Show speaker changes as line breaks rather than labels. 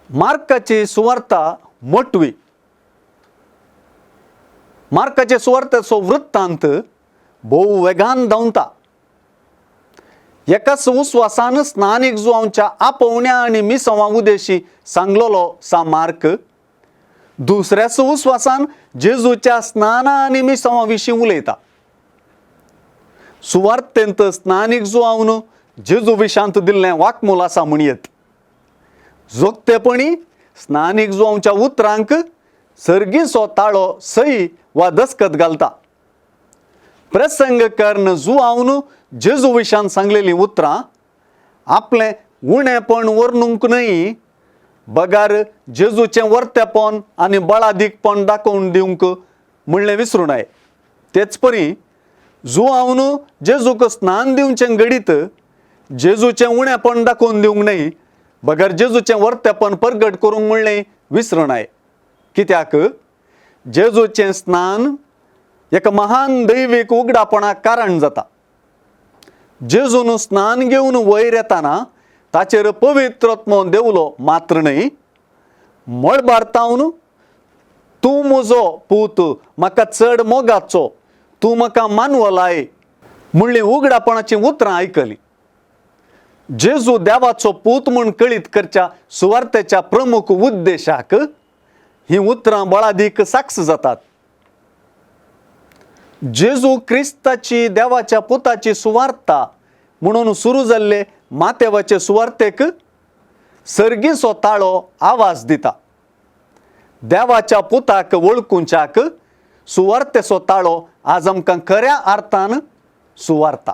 मार्काची सुवार्ता मोठवी. मार्काचे सुवार्तेचो वृत्तांत भोव वेगान धांवता. एकाच उस्वासान स्नानीक जुवांच्या आपोवण्या आनी मिसवां उदेशी सांगलोलो सा मार्क दुसऱ्याच उस्वासान जेजूच्या स्नाना आनी मिसवां विशीं उलयता. सुवार्तेंत स्नानीक जुवांवन जेजू विशांत दिल्लें वाक्मूल आसा म्हणयत. जोगतेपणी स्नानीक जुवांच्या उतरांक सर्गीचो ताळो सई वा दस्खत घालता. प्रसंग कर्ण जुवांवन जेजू विशांत सांगलेलीं उतरां आपलें उणेपण वर्णूंक न्हय, बगार जेजूचें वर्तेपण आनी बळादीकपण दाखोवन दिवंक म्हणलें विसरूं नये. तेच परी जुवांवन जेजूक स्नान दिवचें घडीत जेजूचें उणेपण दाखोवन दिवंक न्हय, बगार जेजूचें वर्तेपण परगट करूंक म्हणलें विसरूं नये. कित्याक जेजूचें स्नान एका महान दैवीक उगडापणाक कारण जाता. जेजून स्नान घेवन वयर येताना ताचेर पवित्रत्व देवलो मात्र न्हय, मळबारतावन तूं म्हजो पूत, म्हाका चड मोगाचो, तूं म्हाका मानवलाय म्हणलीं उगडापणाचीं उतरां आयकलीं. जेजू देवाचो पूत म्हूण कळीत करच्या सुवार्तेच्या प्रमुख उद्देशाक हीं उतरां बळादीक साक्ष जातात. जेजू क्रिस्ताची देवाच्या पुताची सुवार्ता म्हणून सुरू जाल्ले मातेवाचे सुवार्तेक सर्गीचो ताळो आवाज दिता. देवाच्या पुताक वळखुच्याक सुवार्तेचो ताळो आज आमकां खऱ्या अर्थान सुवार्ता.